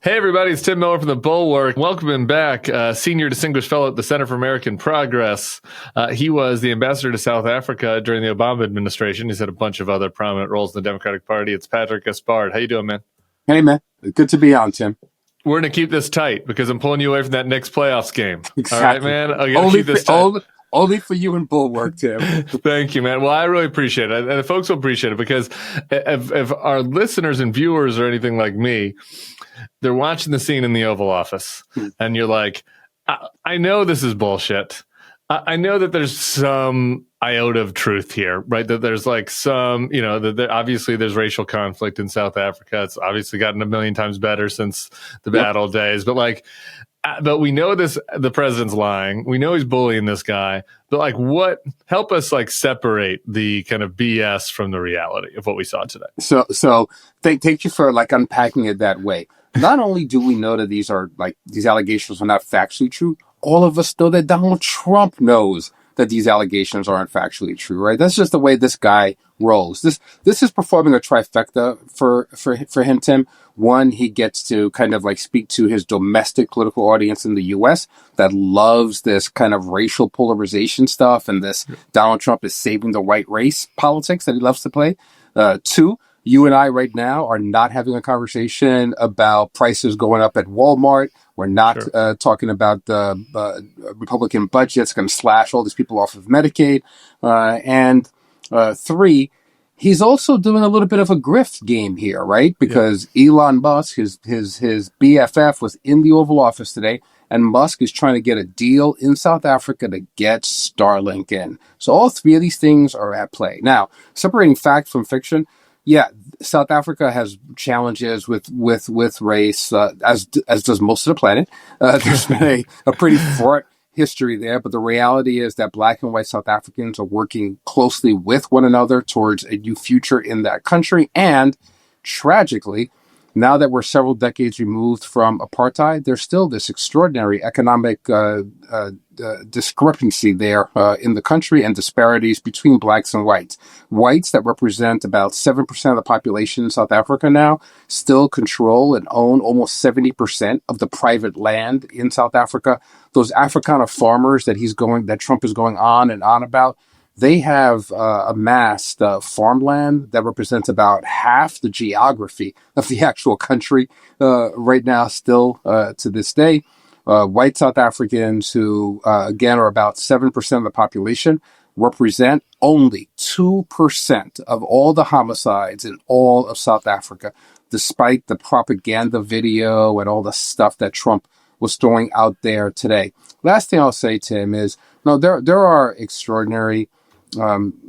Hey, everybody, it's Tim Miller from the Bulwark. Welcome back, Senior Distinguished Fellow at the Center for American Progress. He was the ambassador to South Africa during the Obama administration. He's had a bunch of other prominent roles in the Democratic Party. It's Patrick Gaspard. How you doing, man? Hey, man. Good to be on, Tim. We're going to keep this tight because I'm pulling you away from that Knicks playoffs game. Exactly. All right, man? I got to keep this tight. Only for you and Bulwark, Tim. Thank you, man. Well, I really appreciate it. And the folks will appreciate it because if our listeners and viewers are anything like me, they're watching the scene in the Oval Office, and you're like, I know this is bullshit. I know that there's some iota of truth here, right? That there's like some, obviously there's racial conflict in South Africa. It's obviously gotten a million times better since the bad old days. But we know the president's lying. We know he's bullying this guy. But help us separate the kind of BS from the reality of what we saw today. So thank you for unpacking it that way. Not only do we know that these allegations are not factually true, all of us know that Donald Trump knows that these allegations aren't factually true, right? That's just the way this guy rolls. This is performing a trifecta for him, Tim. One, he gets to kind of speak to his domestic political audience in the U.S. that loves this kind of racial polarization stuff and this Donald Trump is saving the white race politics that he loves to play. Two, you and I right now are not having a conversation about prices going up at Walmart. We're not talking about the Republican budget. It's going to slash all these people off of Medicaid. And three, he's also doing a little bit of a grift game here, right? Because Elon Musk, his BFF, was in the Oval Office today, and Musk is trying to get a deal in South Africa to get Starlink in. So all three of these things are at play. Now, separating fact from fiction, yeah, South Africa has challenges with race, as does most of the planet. There's been a pretty fraught history there, but the reality is that Black and white South Africans are working closely with one another towards a new future in that country. And tragically, now that we're several decades removed from apartheid, there's still this extraordinary economic discrepancy there in the country and disparities between blacks and whites. Whites that represent about 7% of the population in South Africa now still control and own almost 70% of the private land in South Africa. Those Afrikaner farmers that Trump is going on and on about, they have amassed farmland that represents about half the geography of the actual country right now, still to this day. White South Africans who, again, are about 7% of the population, represent only 2% of all the homicides in all of South Africa, despite the propaganda video and all the stuff that Trump was throwing out there today. Last thing I'll say, Tim, is there are extraordinary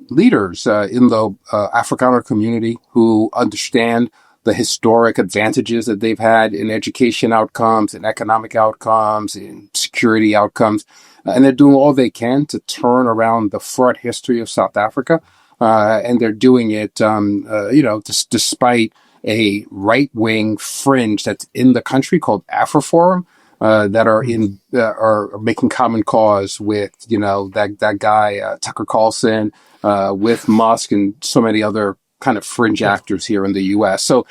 leaders in the Afrikaner community who understand the historic advantages that they've had in education outcomes, in economic outcomes, in security outcomes, and they're doing all they can to turn around the fraught history of South Africa, and they're doing it, despite a right-wing fringe that's in the country called AfriForum, that are making common cause with that guy Tucker Carlson, with Musk and so many other kind of fringe actors here in the U.S. So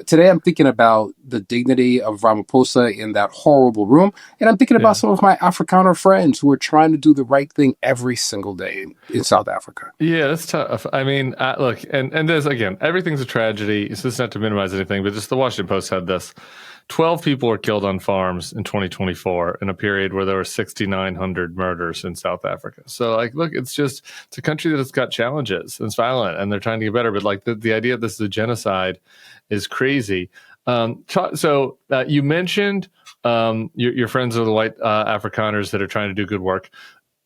today I'm thinking about the dignity of Ramaphosa in that horrible room, and I'm thinking about some of my Afrikaner friends who are trying to do the right thing every single day in South Africa. Yeah, that's tough. I mean, look, and there's, again, everything's a tragedy. So it's not to minimize anything, but just the Washington Post had this. 12 people were killed on farms in 2024 in a period where there were 6,900 murders in South Africa. So, look, it's a country that has got challenges and it's violent and they're trying to get better. But the idea that this is a genocide is crazy. So you mentioned your friends are the white Afrikaners that are trying to do good work.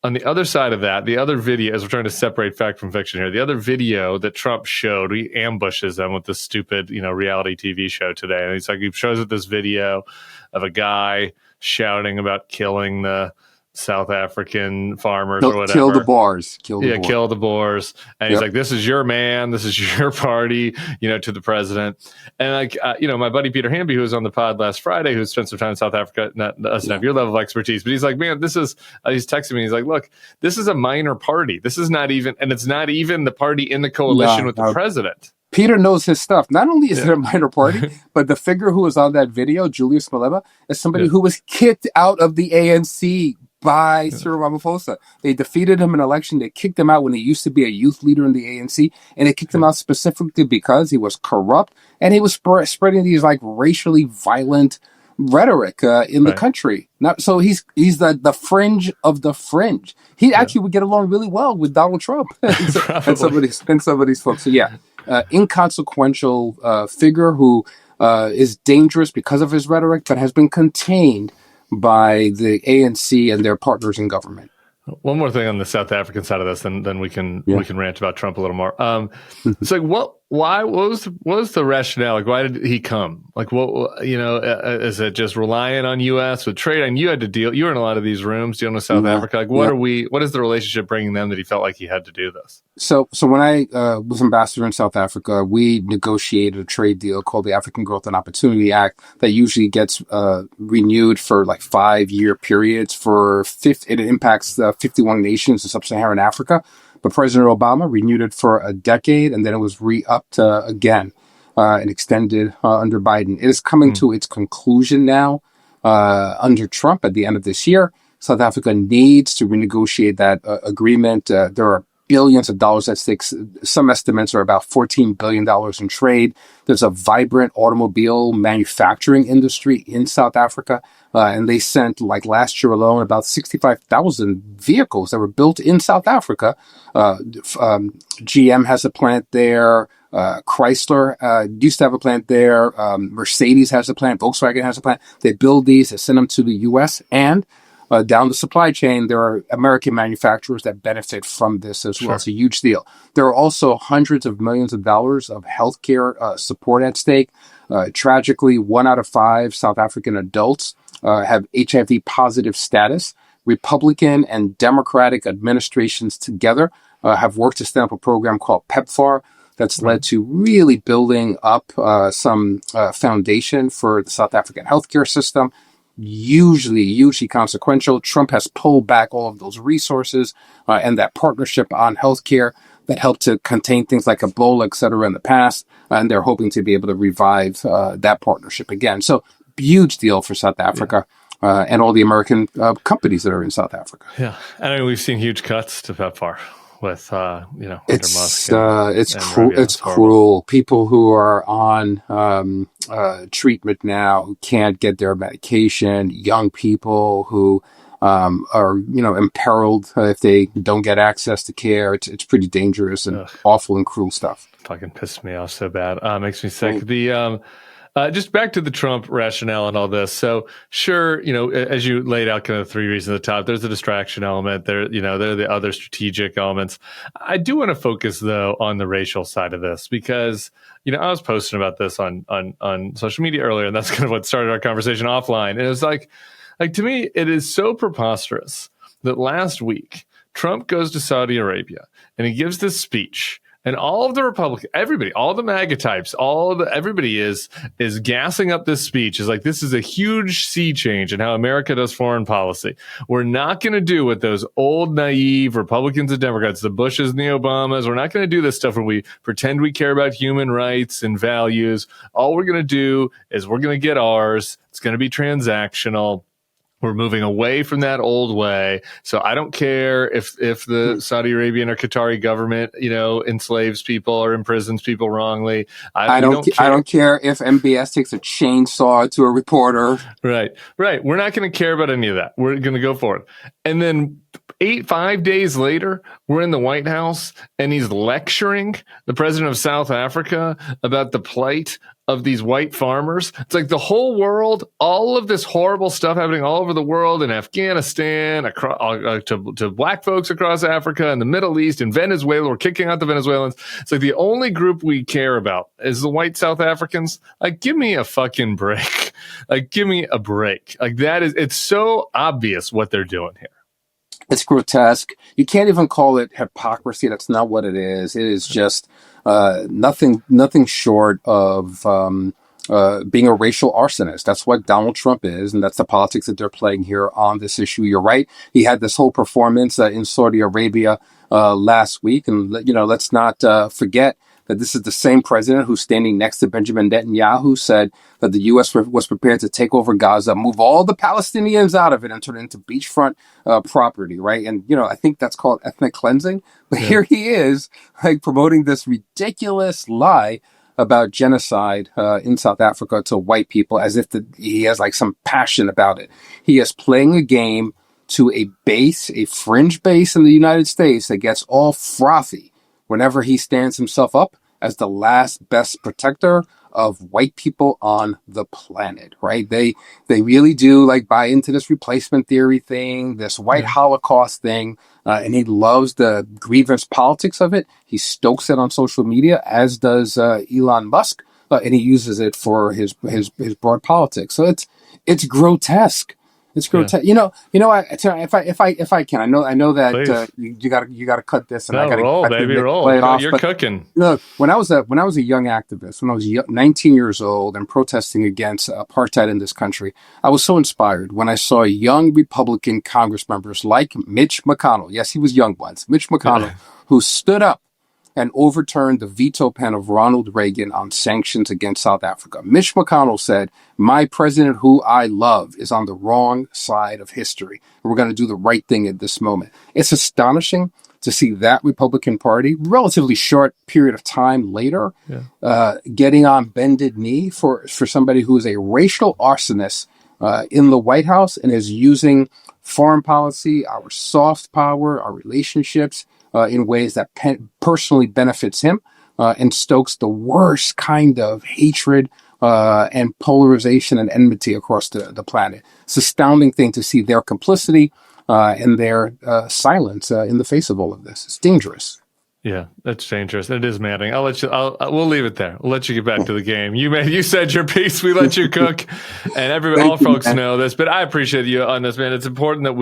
On the other side of that, the other video, as we're trying to separate fact from fiction here, the other video that Trump showed, he ambushes them with this stupid, reality TV show today. And he shows it this video of a guy shouting about killing the South African farmers or whatever. Kill the Boers. Kill the Boers. And he's like, this is your man. This is your party, to the president. And my buddy Peter Hamby, who was on the pod last Friday, who spent some time in South Africa, doesn't have your level of expertise, but he's like, man, this is, he's texting me. He's like, look, this is a minor party. This is not even, and it's not even the party in the coalition with the president. Peter knows his stuff. Not only is it a minor party, but the figure who was on that video, Julius Malema, is somebody who was kicked out of the ANC by Cyril Ramaphosa. They defeated him in an election. They kicked him out when he used to be a youth leader in the ANC, and they kicked him out specifically because he was corrupt and he was spreading these like racially violent rhetoric in the country. So he's the fringe of the fringe. He actually would get along really well with Donald Trump and somebody's folks. So inconsequential figure who is dangerous because of his rhetoric, but has been contained by the ANC and their partners in government. One more thing on the South African side of this, then we can rant about Trump a little more. It's like what was the rationale? Like, why did he come? Like, what is it just relying on U.S. with trade? And you had to deal. You were in a lot of these rooms dealing with South Africa. Like, what is the relationship bringing them that he felt like he had to do this? So when I was ambassador in South Africa, we negotiated a trade deal called the African Growth and Opportunity Act that usually gets renewed for like 5-year periods it impacts 51 nations in sub-Saharan Africa. But President Obama renewed it for a decade, and then it was re-upped again and extended under Biden. It is coming to its conclusion now under Trump at the end of this year. South Africa needs to renegotiate that agreement. There are billions of dollars at stake. Some estimates are about $14 billion in trade. There's a vibrant automobile manufacturing industry in South Africa. And they sent, like last year alone, about 65,000 vehicles that were built in South Africa. GM has a plant there. Chrysler used to have a plant there. Mercedes has a plant. Volkswagen has a plant. They build these, they send them to the U.S. and down the supply chain, there are American manufacturers that benefit from this as well. It's a huge deal. There are also hundreds of millions of dollars of healthcare support at stake. Tragically, 1 out of 5 South African adults have HIV positive status. Republican and Democratic administrations together have worked to stand up a program called PEPFAR that's led to really building up some foundation for the South African healthcare system. Hugely consequential. Trump has pulled back all of those resources and that partnership on healthcare that helped to contain things like Ebola, et cetera, in the past. And they're hoping to be able to revive that partnership again. So huge deal for South Africa and all the American companies that are in South Africa. Yeah. And I mean, we've seen huge cuts to PEPFAR with, it's cruel. People who are on treatment now who can't get their medication, young people who are imperiled if they don't get access to care. It's pretty dangerous and awful and cruel stuff. Fucking pissed me off so bad. Makes me sick. Just back to the Trump rationale and all this. So sure, as you laid out kind of 3 reasons at the top, there's a distraction element. There are the other strategic elements. I do want to focus though on the racial side of this because, I was posting about this on social media earlier, and that's kind of what started our conversation offline. And it was like to me, it is so preposterous that last week Trump goes to Saudi Arabia and he gives this speech. And all of the Republicans, everybody, all the MAGA types, everybody is gassing up this speech. Is like, this is a huge sea change in how America does foreign policy. We're not going to do what those old naive Republicans and Democrats, the Bushes and the Obamas, we're not going to do this stuff where we pretend we care about human rights and values. All we're going to do is we're going to get ours. It's going to be transactional. We're moving away from that old way. So I don't care if the Saudi Arabian or Qatari government, enslaves people or imprisons people wrongly. I don't care if MBS takes a chainsaw to a reporter. Right. We're not going to care about any of that. We're going to go for it. And then 5 days later, we're in the White House and he's lecturing the president of South Africa about the plight of these white farmers. It's like the whole world, all of this horrible stuff happening all over the world, in Afghanistan, to black folks across Africa and the Middle East and Venezuela. We're kicking out the Venezuelans. It's like the only group we care about is the white South Africans. Like, give me a fucking break. Like, give me a break. Like, it's so obvious what they're doing here. It's grotesque. You can't even call it hypocrisy. That's not what it is. It is just nothing short of being a racial arsonist. That's what Donald Trump is, and that's the politics that they're playing here on this issue. You're right. He had this whole performance in Saudi Arabia last week, and let's not forget that this is the same president who's standing next to Benjamin Netanyahu said that the U.S. was prepared to take over Gaza, move all the Palestinians out of it, and turn it into beachfront property, right? And, I think that's called ethnic cleansing. But here he is, like, promoting this ridiculous lie about genocide in South Africa to white people as if he has, like, some passion about it. He is playing a game to a fringe base in the United States that gets all frothy whenever he stands himself up as the last best protector of white people on the planet, right? They really do, like, buy into this replacement theory thing, this white Holocaust thing, and he loves the grievance politics of it. He stokes it on social media, as does Elon Musk, and he uses it for his broad politics. So it's grotesque. It's grotesque. Yeah. If I can, I know that you got to cut this, and no, I got to roll, baby, roll. Play it off. You're cooking. Look, when I was a young activist, when I was 19 years old and protesting against apartheid in this country, I was so inspired when I saw young Republican Congress members like Mitch McConnell. Yes, he was young once. Mitch McConnell, who stood up and overturned the veto pen of Ronald Reagan on sanctions against South Africa. Mitch McConnell said, "My president, who I love, is on the wrong side of history. We're going to do the right thing at this moment." It's astonishing to see that Republican Party, relatively short period of time later, getting on bended knee for somebody who is a racial arsonist in the White House and is using foreign policy, our soft power, our relationships, in ways that personally benefits him and stokes the worst kind of hatred and polarization and enmity across the planet. It's an astounding thing to see their complicity and their silence in the face of all of this. It's dangerous. Yeah, that's dangerous. It is maddening. We'll leave it there. We'll let you get back to the game. You said your piece. We let you cook, and all folks know this. But I appreciate you on this, man. It's important that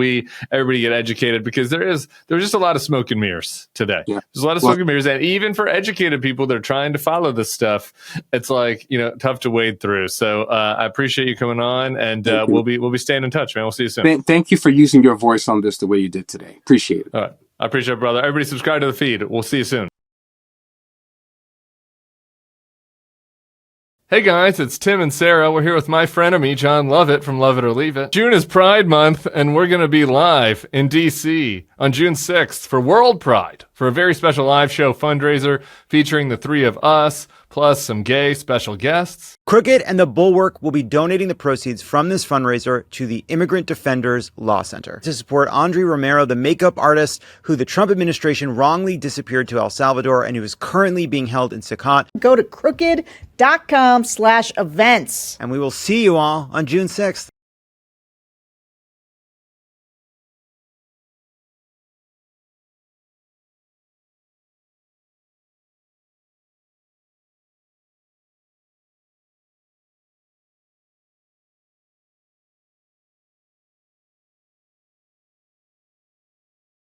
everybody get educated, because there's just a lot of smoke and mirrors today. Yeah. There's a lot of smoke and mirrors, and even for educated people that are trying to follow this stuff, it's like tough to wade through. So I appreciate you coming on, and we'll be staying in touch, man. We'll see you soon. Thank you for using your voice on this the way you did today. Appreciate it. All right. I appreciate it, brother. Everybody subscribe to the feed. We'll see you soon. Hey guys, it's Tim and Sarah. We're here with my frenemy, John Lovett from Love It or Leave It. June is Pride Month, and we're going to be live in D.C. on June 6th for World Pride for a very special live show fundraiser featuring the three of us, plus some gay special guests. Crooked and the Bulwark will be donating the proceeds from this fundraiser to the Immigrant Defenders Law Center to support Andre Romero, the makeup artist who the Trump administration wrongly disappeared to El Salvador and who is currently being held in Secot. Go to crooked.com/events. And we will see you all on June 6th.